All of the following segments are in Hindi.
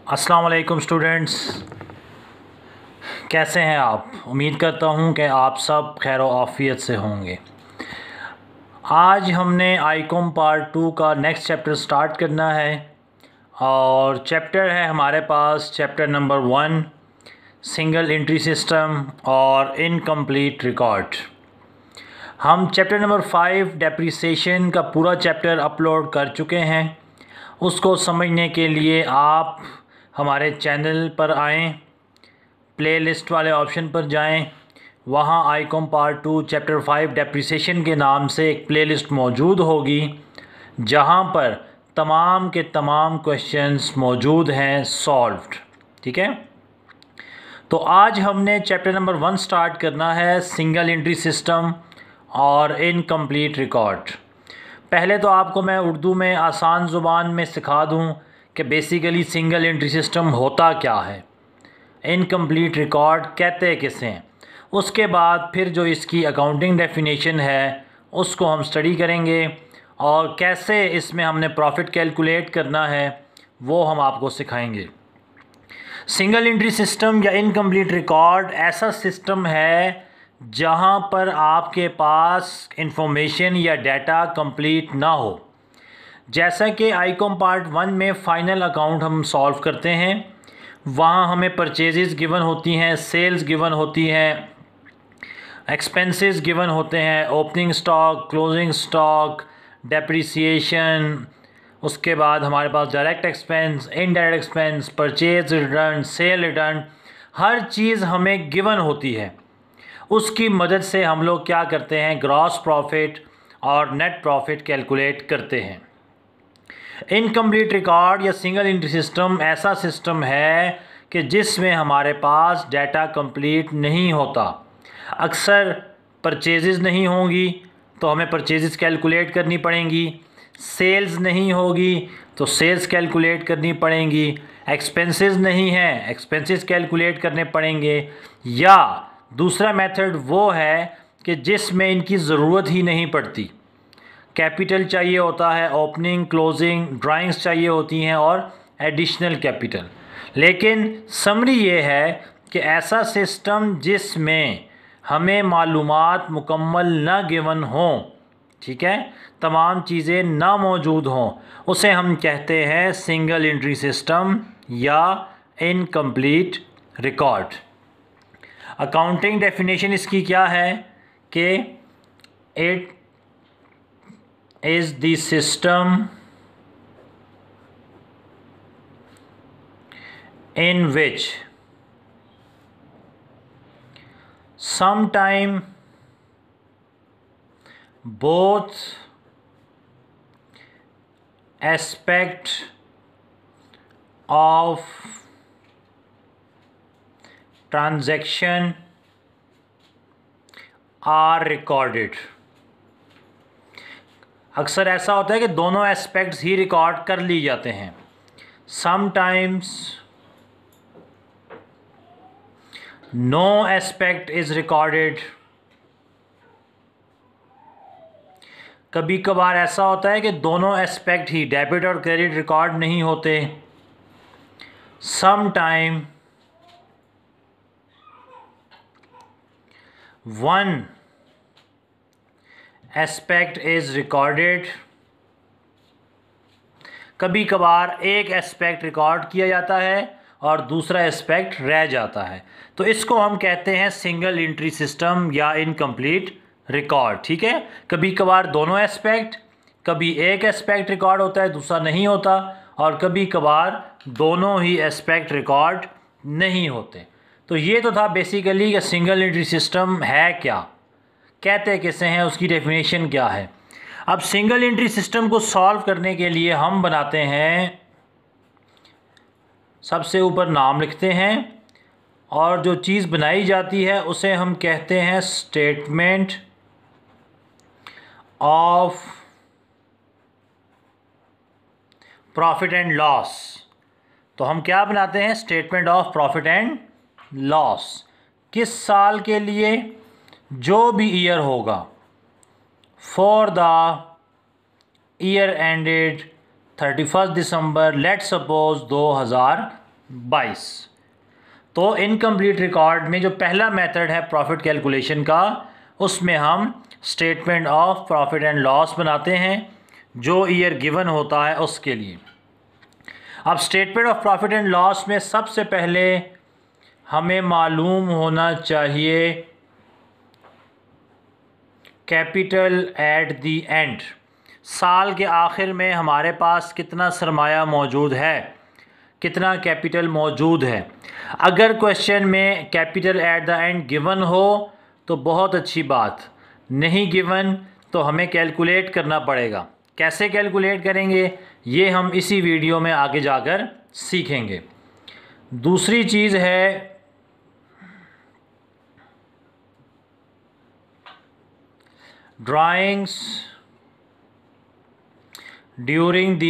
अस्सलाम वालेकुम स्टूडेंट्स, कैसे हैं आप। उम्मीद करता हूं कि आप सब खैर आफ़ियत से होंगे। आज हमने आईकॉम पार्ट 2 का नेक्स्ट चैप्टर स्टार्ट करना है और चैप्टर है हमारे पास chapter number 1 single entry system और इनकम्प्लीट रिकॉर्ड। हम चैप्टर नंबर 5 डेप्रिसिएशन का पूरा चैप्टर अपलोड कर चुके हैं। उसको समझने के लिए आप हमारे चैनल पर आएँ, प्लेलिस्ट वाले ऑप्शन पर जाएं, वहां आईकॉम पार्ट 2 चैप्टर 5 डेप्रिसिएशन के नाम से एक प्लेलिस्ट मौजूद होगी जहां पर तमाम के तमाम क्वेश्चंस मौजूद हैं सॉल्व्ड। ठीक है, तो आज हमने चैप्टर नंबर 1 स्टार्ट करना है सिंगल एंट्री सिस्टम और इनकम्प्लीट रिकॉर्ड। पहले तो आपको मैं उर्दू में आसान ज़ुबान में सिखा दूं कि बेसिकली सिंगल एंट्री सिस्टम होता क्या है, इनकम्प्लीट रिकॉर्ड कहते किसे हैं। उसके बाद फिर जो इसकी अकाउंटिंग डेफिनेशन है उसको हम स्टडी करेंगे और कैसे इसमें हमने प्रॉफिट कैलकुलेट करना है वो हम आपको सिखाएंगे। सिंगल एंट्री सिस्टम या इनकम्प्लीट रिकॉर्ड ऐसा सिस्टम है जहां पर आपके पास इंफॉर्मेशन या डाटा कंप्लीट ना हो। जैसा कि आईकॉम पार्ट 1 में फ़ाइनल अकाउंट हम सॉल्व करते हैं, वहाँ हमें परचेजेस गिवन होती हैं, सेल्स गिवन होती हैं, एक्सपेंसेस गिवन होते हैं, opening stock, closing stock, depreciation, उसके बाद हमारे पास direct expense, indirect expense, purchase return, sale return, हर चीज़ हमें गिवन होती है। उसकी मदद से हम लोग क्या करते हैं, ग्रॉस प्रॉफिट और नेट प्रॉफिट कैलकुलेट करते हैं। इनकम्प्लीट रिकॉर्ड या सिंगल एंट्री सिस्टम ऐसा सिस्टम है कि जिसमें हमारे पास डाटा कंप्लीट नहीं होता। अक्सर परचेजेस नहीं होंगी तो हमें परचेजेस कैलकुलेट करनी पड़ेंगी, सेल्स नहीं होगी तो सेल्स कैलकुलेट करनी पड़ेंगी, एक्सपेंसेस नहीं हैं, एक्सपेंसेस कैलकुलेट करने पड़ेंगे, या दूसरा मेथड वो है कि जिसमें इनकी ज़रूरत ही नहीं पड़ती। कैपिटल चाहिए होता है, ओपनिंग क्लोजिंग ड्राइंग्स चाहिए होती हैं और एडिशनल कैपिटल। लेकिन समरी ये है कि ऐसा सिस्टम जिसमें हमें मालूमात मुकम्मल न गिवन हों, ठीक है, तमाम चीज़ें ना मौजूद हों, उसे हम कहते हैं सिंगल एंट्री सिस्टम या इनकम्प्लीट रिकॉर्ड। अकाउंटिंग डेफिनेशन इसकी क्या है कि it is the system in which sometime both aspects of transaction are recorded। अक्सर ऐसा होता है कि दोनों एस्पेक्ट्स ही रिकॉर्ड कर ली जाते हैं। Sometimes no aspect is recorded. कभी कभार ऐसा होता है कि दोनों एस्पेक्ट ही, डेबिट और क्रेडिट, रिकॉर्ड नहीं होते। Sometime one aspect is recorded. कभी कभार एक एस्पेक्ट रिकॉर्ड किया जाता है और दूसरा एस्पेक्ट रह जाता है, तो इसको हम कहते हैं सिंगल एंट्री सिस्टम या इनकम्प्लीट रिकॉर्ड। ठीक है, कभी कभार दोनों एस्पेक्ट, कभी एक एस्पेक्ट रिकॉर्ड होता है दूसरा नहीं होता, और कभी कभार दोनों ही एस्पेक्ट रिकॉर्ड नहीं होते। तो ये तो था बेसिकली कि सिंगल एंट्री सिस्टम है क्या, कहते किसे हैं, उसकी डेफिनेशन क्या है। अब सिंगल एंट्री सिस्टम को सॉल्व करने के लिए हम बनाते हैं, सबसे ऊपर नाम लिखते हैं और जो चीज़ बनाई जाती है उसे हम कहते हैं statement of profit and loss. तो हम क्या बनाते हैं, statement of profit and loss. किस साल के लिए, जो भी ईयर होगा, for the year ended 31 December let suppose 2023। 22। तो इनकम्प्लीट रिकॉर्ड में जो पहला मेथड है प्रॉफिट कैलकुलेशन का, उसमें हम statement of profit and loss बनाते हैं जो ईयर गिवन होता है उसके लिए। अब statement of profit and loss में सबसे पहले हमें मालूम होना चाहिए कैपिटल एट द एंड। साल के आखिर में हमारे पास कितना सरमाया मौजूद है, कितना कैपिटल मौजूद है। अगर क्वेश्चन में capital at the end given हो तो बहुत अच्छी बात, नहीं गिवन तो हमें कैलकुलेट करना पड़ेगा। कैसे कैलकुलेट करेंगे ये हम इसी वीडियो में आगे जाकर सीखेंगे। दूसरी चीज़ है ड्राइंग्स ड्यूरिंग द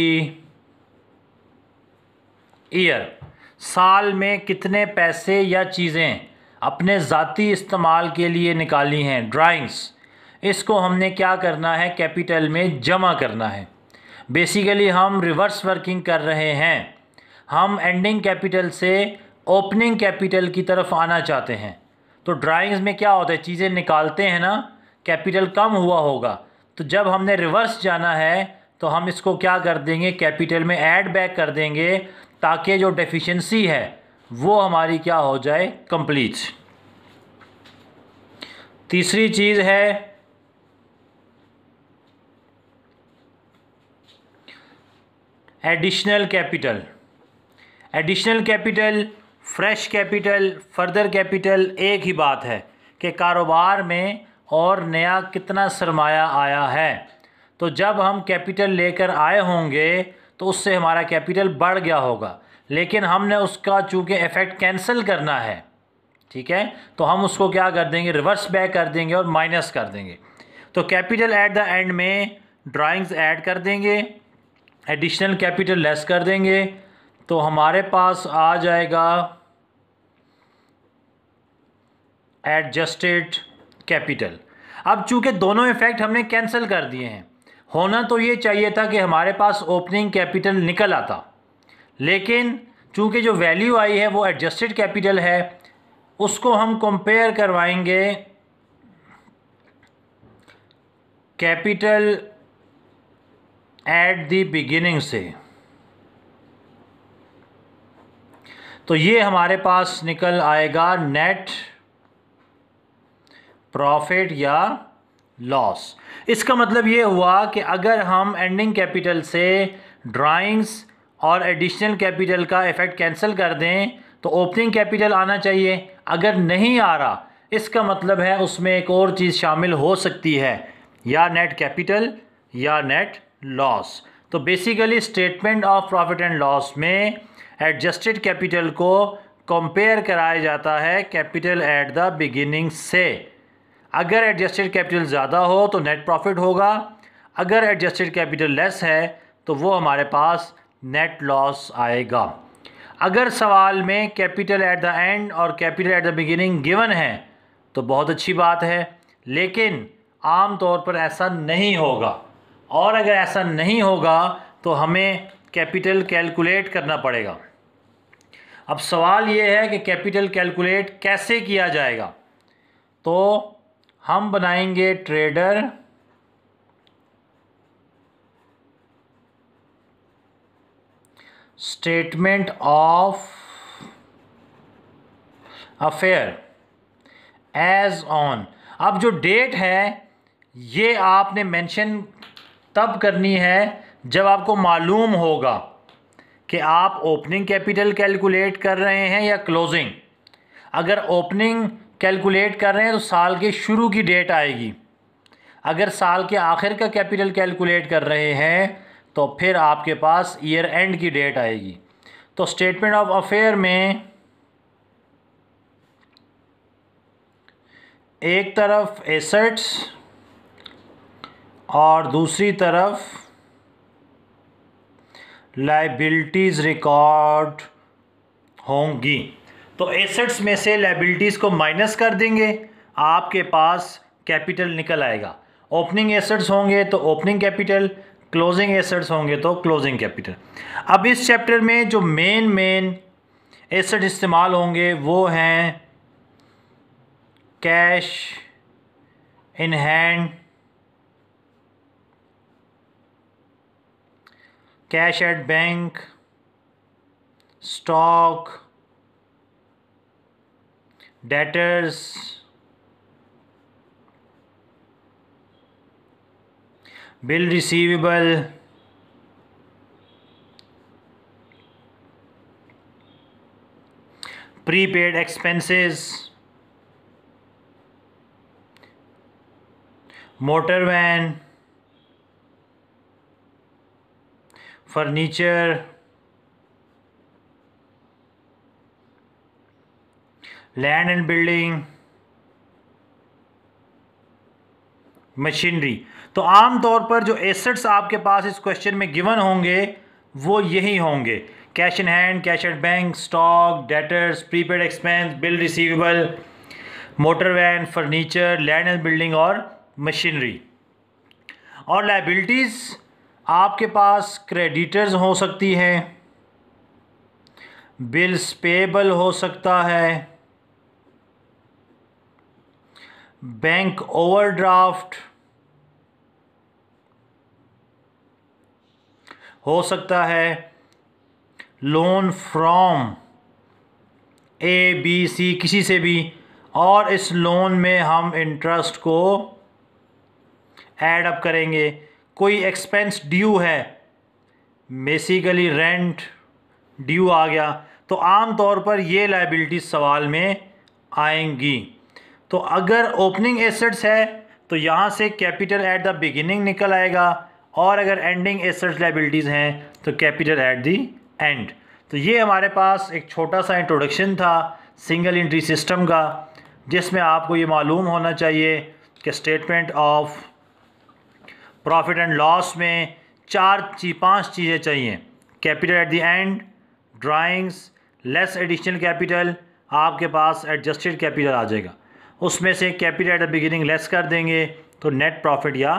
ईयर। साल में कितने पैसे या चीज़ें अपने ज़ाती इस्तेमाल के लिए निकाली हैं ड्राइंग्स, इसको हमने क्या करना है, कैपिटल में जमा करना है। बेसिकली हम रिवर्स वर्किंग कर रहे हैं, हम एंडिंग कैपिटल से ओपनिंग कैपिटल की तरफ आना चाहते हैं। तो ड्राइंग्स में क्या होता है, चीज़ें निकालते हैं ना, कैपिटल कम हुआ होगा, तो जब हमने रिवर्स जाना है तो हम इसको क्या कर देंगे, कैपिटल में ऐड बैक कर देंगे ताकि जो डेफिशिएंसी है वो हमारी क्या हो जाए, कंप्लीट। तीसरी चीज़ है additional capital. Additional capital, fresh capital, further capital एक ही बात है कि कारोबार में और नया कितना सरमाया आया है। तो जब हम कैपिटल लेकर आए होंगे तो उससे हमारा कैपिटल बढ़ गया होगा, लेकिन हमने उसका चूँकि इफ़ेक्ट कैंसिल करना है, ठीक है, तो हम उसको क्या कर देंगे, रिवर्स बैक कर देंगे और माइनस कर देंगे। तो कैपिटल एट द एंड में ड्राइंग्स ऐड कर देंगे, एडिशनल कैपिटल लेस कर देंगे, तो हमारे पास आ जाएगा एडजस्टेड कैपिटल। अब चूँकि दोनों इफ़ेक्ट हमने कैंसिल कर दिए हैं, होना तो ये चाहिए था कि हमारे पास ओपनिंग कैपिटल निकल आता, लेकिन चूँकि जो वैल्यू आई है वो एडजस्टेड कैपिटल है, उसको हम कंपेयर करवाएंगे कैपिटल एट द बिगिनिंग से। तो ये हमारे पास निकल आएगा नेट प्रॉफिट या लॉस। इसका मतलब ये हुआ कि अगर हम एंडिंग कैपिटल से ड्राइंग्स और एडिशनल कैपिटल का इफ़ेक्ट कैंसिल कर दें तो ओपनिंग कैपिटल आना चाहिए। अगर नहीं आ रहा, इसका मतलब है उसमें एक और चीज़ शामिल हो सकती है, या नेट कैपिटल या नेट लॉस। तो basically statement of profit and loss में एडजस्टेड कैपिटल को कंपेयर कराया जाता है कैपिटल एट द बिगिनिंग से। अगर एडजस्टेड कैपिटल ज़्यादा हो तो नेट प्रॉफिट होगा, अगर एडजस्टेड कैपिटल लेस है तो वो हमारे पास नेट लॉस आएगा। अगर सवाल में कैपिटल एट द एंड और capital at the beginning given है तो बहुत अच्छी बात है, लेकिन आम तौर पर ऐसा नहीं होगा, और अगर ऐसा नहीं होगा तो हमें कैपिटल कैलकुलेट करना पड़ेगा। अब सवाल ये है कि कैपिटल कैलकुलेट कैसे किया जाएगा। तो हम बनाएंगे trader statement of affair as on. अब जो डेट है ये आपने मेंशन तब करनी है जब आपको मालूम होगा कि आप ओपनिंग कैपिटल कैलकुलेट कर रहे हैं या क्लोजिंग। अगर ओपनिंग कैलकुलेट कर रहे हैं तो साल के शुरू की डेट आएगी, अगर साल के आखिर का कैपिटल कैलकुलेट कर रहे हैं तो फिर आपके पास ईयर एंड की डेट आएगी। तो स्टेटमेंट ऑफ अफेयर में एक तरफ एसेट्स और दूसरी तरफ लायबिलिटीज़ रिकॉर्ड होंगी। तो एसेट्स में से लायबिलिटीज़ को माइनस कर देंगे, आपके पास कैपिटल निकल आएगा। ओपनिंग एसेट्स होंगे तो ओपनिंग कैपिटल, क्लोजिंग एसेट्स होंगे तो क्लोजिंग कैपिटल। अब इस चैप्टर में जो मेन एसेट इस्तेमाल होंगे वो हैं cash in hand, cash at bank, stock, debtors, bill receivable, prepaid expenses, motor van, furniture, land and building, machinery. तो आम तौर पर जो एसेट्स आपके पास इस क्वेश्चन में गिवन होंगे वो यही होंगे, cash in hand, cash at bank, stock, debtors, prepaid expense, bill receivable, motor van, furniture, land and building और मशीनरी। और लायबिलिटीज़ आपके पास क्रेडिटर्स हो सकती हैं, बिल्स पेएबल हो सकता है, बैंक ओवरड्राफ्ट हो सकता है, लोन फ्रॉम ABC किसी से भी, और इस लोन में हम इंटरेस्ट को ऐड अप करेंगे। कोई एक्सपेंस ड्यू है, बेसिकली रेंट ड्यू आ गया, तो आम तौर पर ये लायबिलिटीज सवाल में आएंगी। तो अगर ओपनिंग एसेट्स है तो यहाँ से कैपिटल एट द बिगिनिंग निकल आएगा, और अगर एंडिंग एसेट्स लायबिलिटीज़ हैं तो कैपिटल एट द एंड। तो ये हमारे पास एक छोटा सा इंट्रोडक्शन था सिंगल एंट्री सिस्टम का, जिसमें आपको ये मालूम होना चाहिए कि statement of profit and loss में 5 चीज़ें चाहिए। Capital at the end, drawings, less additional capital, आपके पास एडजस्टेड कैपिटल आ जाएगा, उसमें से capital at the beginning less कर देंगे तो नेट प्रॉफिट या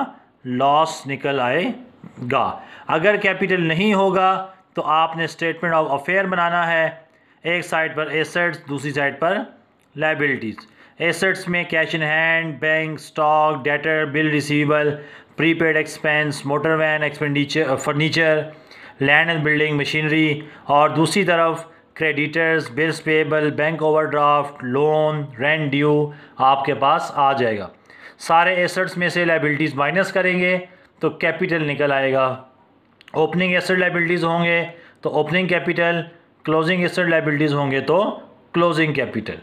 लॉस निकल आएगा। अगर कैपिटल नहीं होगा तो आपने स्टेटमेंट ऑफ अफेयर बनाना है, एक साइड पर एसेट्स, दूसरी साइड पर लायबिलिटीज़। एसेट्स में cash in hand, bank, stock, debtor, bill receivable, prepaid expense, motor van, expenditure, furniture, land and building, machinery, और दूसरी तरफ creditors, bills payable, bank overdraft, loan, rent due आपके पास आ जाएगा। सारे एसेट्स में से लायबिलिटीज़ माइनस करेंगे तो कैपिटल निकल आएगा। ओपनिंग एसेट लायबिलिटीज़ होंगे तो opening capital, closing asset liabilities होंगे तो क्लोजिंग कैपिटल।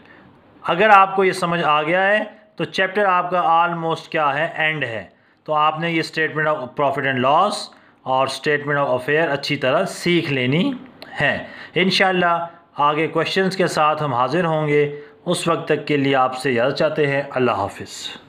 अगर आपको ये समझ आ गया है तो चैप्टर आपका ऑलमोस्ट क्या है, एंड है। तो आपने ये statement of profit and loss और स्टेटमेंट ऑफ अफेयर अच्छी तरह सीख लेनी है। इंशाल्लाह आगे क्वेश्चंस के साथ हम हाजिर होंगे। उस वक्त तक के लिए आपसे इजाज़त चाहते हैं। अल्लाह हाफिज़।